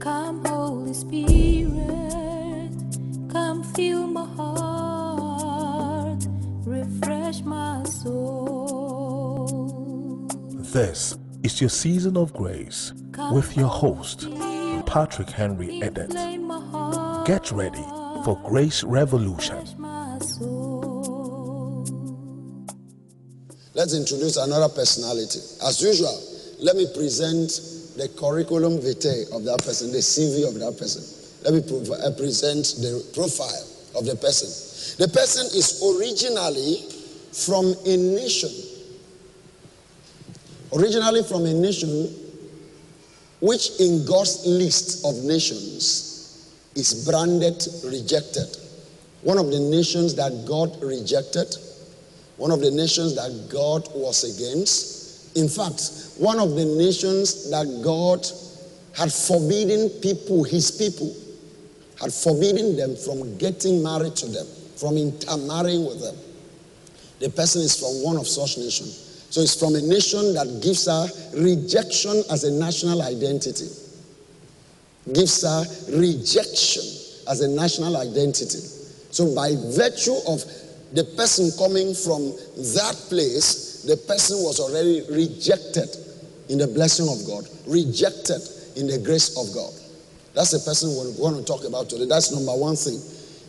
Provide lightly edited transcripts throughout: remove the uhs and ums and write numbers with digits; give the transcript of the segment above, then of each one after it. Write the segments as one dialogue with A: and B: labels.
A: Come, Holy Spirit, come fill my heart, refresh my soul.
B: This is your season of grace with your host, Patrick Henry Edet. Get ready for Grace Revolution.
C: Let's introduce another personality. As usual, let me present the curriculum vitae of that person, the CV of that person. Let me present the profile of the person. The person is originally from a nation. Originally from a nation which in God's list of nations is branded rejected. One of the nations that God rejected, one of the nations that God was against. In fact, one of the nations that God had forbidden people, his people, had forbidden them from getting married to them, from intermarrying with them. The person is from one of such nations. So it's from a nation that gives her rejection as a national identity. Gives her rejection as a national identity. So by virtue of the person coming from that place, the person was already rejected in the blessing of God, rejected in the grace of God. That's the person we're going to talk about today. That's number one thing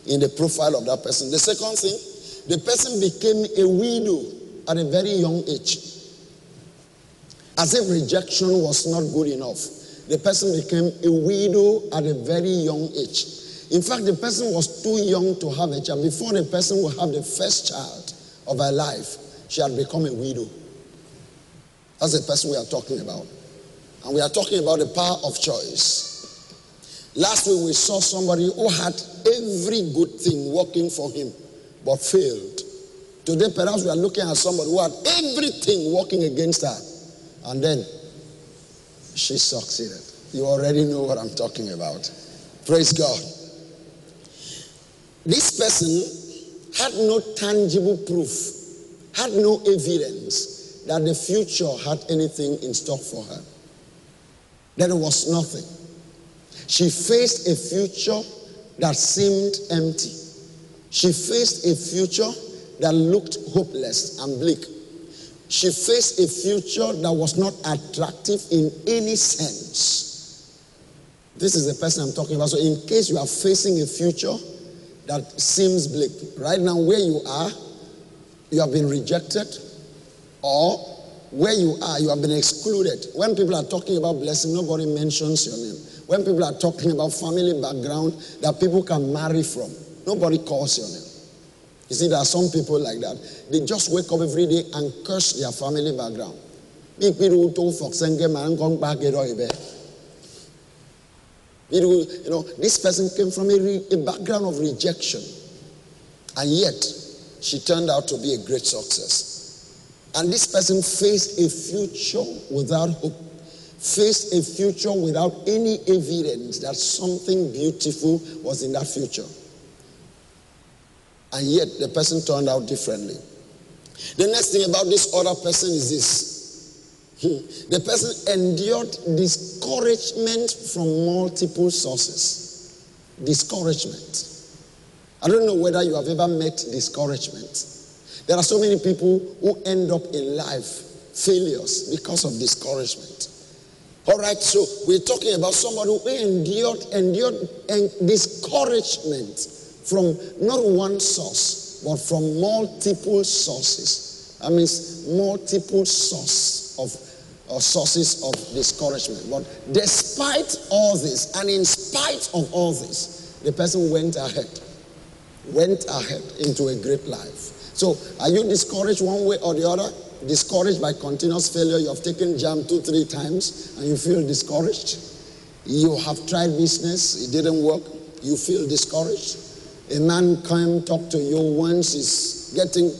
C: in the profile of that person. The second thing, the person became a widow at a very young age. As if rejection was not good enough, the person became a widow at a very young age. In fact, the person was too young to have a child. Before the person would have the first child of her life, she had become a widow. That's the person we are talking about. And we are talking about the power of choice. Last week we saw somebody who had every good thing working for him, but failed. Today perhaps we are looking at somebody who had everything working against her, and then she succeeded. You already know what I'm talking about. Praise God. This person had no tangible proof, had no evidence that the future had anything in stock for her. There was nothing. She faced a future that seemed empty. She faced a future that looked hopeless and bleak. She faced a future that was not attractive in any sense. This is the person I'm talking about. So in case you are facing a future that seems bleak, right now where you are, you have been rejected, or where you are, you have been excluded. When people are talking about blessing, nobody mentions your name. When people are talking about family background that people can marry from, nobody calls your name. You see, there are some people like that. They just wake up every day and curse their family background. You know, this person came from a background of rejection, and yet she turned out to be a great success. And this person faced a future without hope, faced a future without any evidence that something beautiful was in that future. And yet the person turned out differently. The next thing about this other person is this. The person endured discouragement from multiple sources. Discouragement. I don't know whether you have ever met discouragement. There are so many people who end up in life failures because of discouragement. All right, so we're talking about somebody who endured discouragement from not one source, but from multiple sources. That means multiple sources of discouragement. But despite all this, and in spite of all this, the person went ahead into a great life. So, are you discouraged one way or the other? Discouraged by continuous failure? You have taken JAMB 2-3 times and you feel discouraged. You have tried business, it didn't work, you feel discouraged. A man came talk to you once, is getting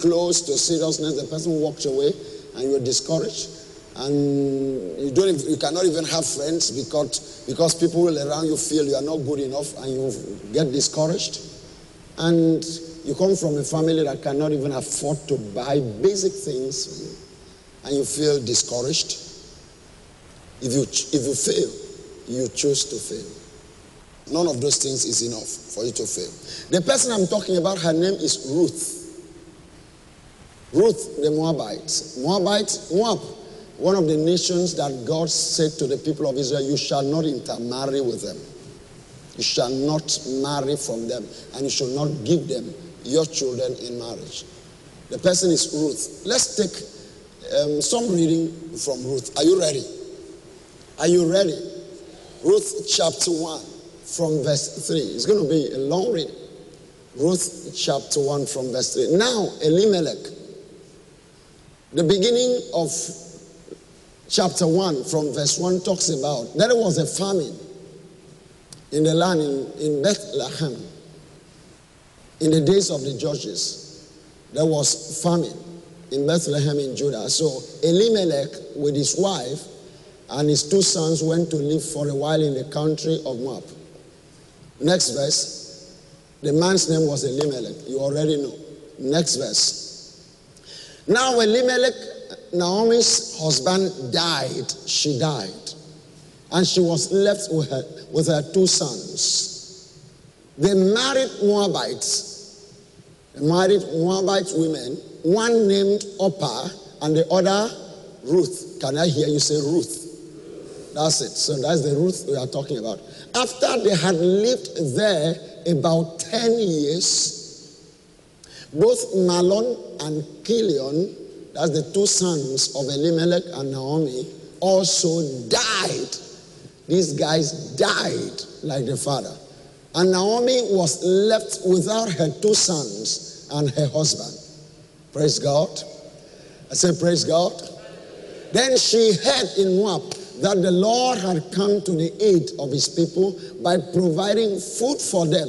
C: close to seriousness, the person walks away and you're discouraged. And you cannot even have friends because people around you feel you are not good enough, and you get discouraged. And you come from a family that cannot even afford to buy basic things for you, and you feel discouraged. If you fail, you choose to fail. None of those things is enough for you to fail. The person I'm talking about, her name is Ruth. Ruth the Moabite. Moab, one of the nations that God said to the people of Israel, you shall not intermarry with them. You shall not marry from them, and you shall not give them your children in marriage. The person is Ruth. Let's take some reading from Ruth. Are you ready? Are you ready? Ruth chapter 1 from verse 3. It's going to be a long read. Ruth chapter 1 from verse 3. Now Elimelech, the beginning of chapter 1 from verse 1 talks about that there was a famine in the land in Bethlehem. In the days of the judges, there was famine in Bethlehem in Judah. So Elimelech with his wife and his 2 sons went to live for a while in the country of Moab. Next verse, the man's name was Elimelech. You already know. Next verse. Now Elimelech, Naomi's husband, died. She died. And she was left with her 2 sons. They married Moabites. They married Moabite women, one named Orpah and the other Ruth. Can I hear you say Ruth? That's it. So that's the Ruth we are talking about. After they had lived there about 10 years, both Mahlon and Chilion, that's the 2 sons of Elimelech and Naomi, also died. These guys died like the father. And Naomi was left without her 2 sons and her husband. Praise God. I said, praise God. Then she heard in Moab that the Lord had come to the aid of his people by providing food for them.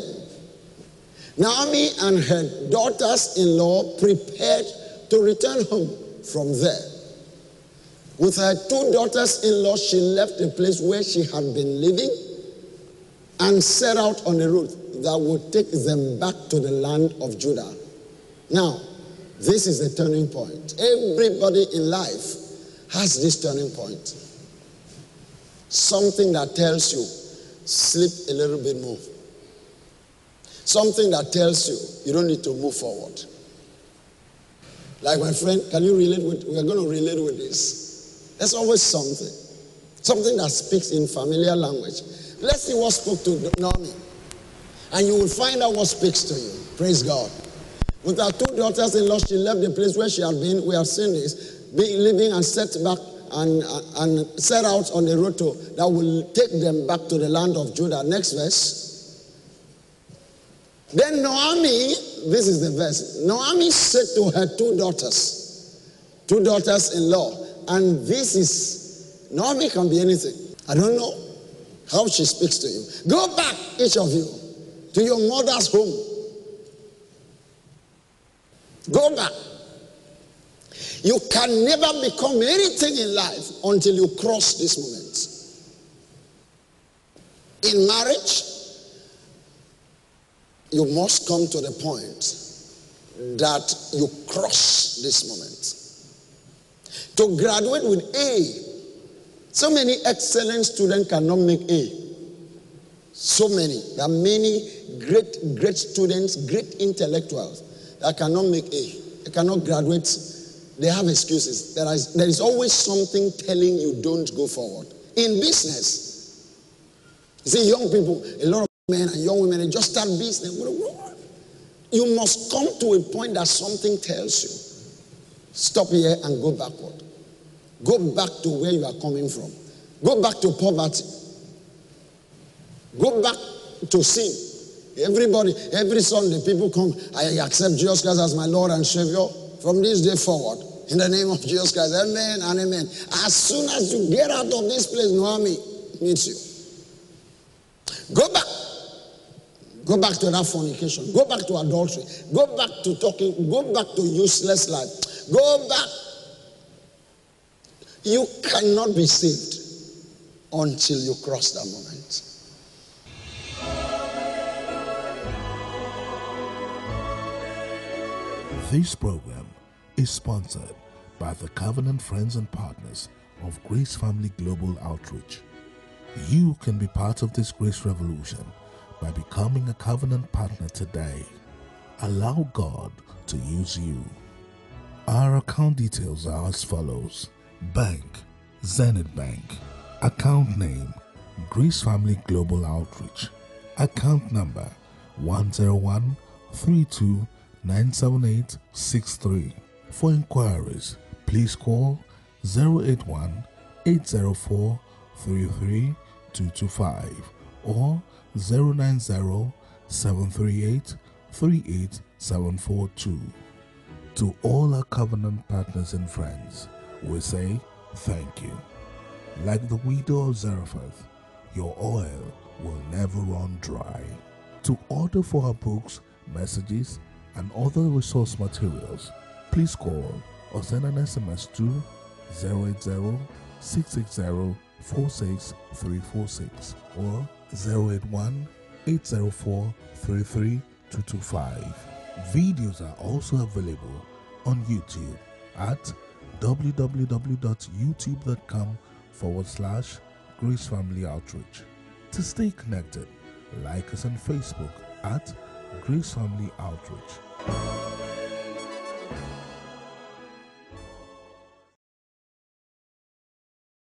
C: Naomi and her daughters-in-law prepared to return home from there. With her 2 daughters-in-law, she left the place where she had been living and set out on a route that would take them back to the land of Judah. Now, this is the turning point. Everybody in life has this turning point. Something that tells you, sleep a little bit more. Something that tells you, you don't need to move forward. Like my friend, can you relate with, we are going to relate with this. There's always something. Something that speaks in familiar language. Let's see what spoke to Naomi. And you will find out what speaks to you. Praise God. With her 2 daughters-in-law, she left the place where she had been. We have seen this. Living and set back and set out on the road that will take them back to the land of Judah. Next verse. Then Naomi, this is the verse. Naomi said to her 2 daughters-in-law, and this is, Naomi can be anything. I don't know how she speaks to you. Go back, each of you, to your mother's home. Go back. You can never become anything in life until you cross this moment. In marriage, you must come to the point that you cross this moment. To graduate with A, so many excellent students cannot make A. So many. There are many great students, great intellectuals that cannot make A. They cannot graduate. They have excuses. There is always something telling you don't go forward. In business, you see young people, a lot of men and young women, they just start business. You must come to a point that something tells you, stop here and go backward. Go back to where you are coming from. Go back to poverty. Go back to sin. Everybody, every Sunday, people come, I accept Jesus Christ as my Lord and Savior. From this day forward, in the name of Jesus Christ, amen and amen. As soon as you get out of this place, Naomi meets you. Go back. Go back to that fornication. Go back to adultery. Go back to talking. Go back to useless life. Go back. You cannot be saved until you cross that moment.
B: This program is sponsored by the Covenant Friends and Partners of Grace Family Global Outreach. You can be part of this grace revolution by becoming a covenant partner today. Allow God to use you. Our account details are as follows. Bank, Zenith Bank. Account name, Grace Family Global Outreach. Account number, 101-32-978-63. For inquiries, please call 081-804-33225 or 090-738-38742. To all our covenant partners and friends, we say thank you. Like the widow of Zarephath, your oil will never run dry. To order for our books, messages, and other resource materials, please call or send an SMS to 080-660-46346 or 081-804-33225. Videos are also available on YouTube at www.youtube.com/Grace Family Outreach. To stay connected, like us on Facebook at Grace Family Outreach.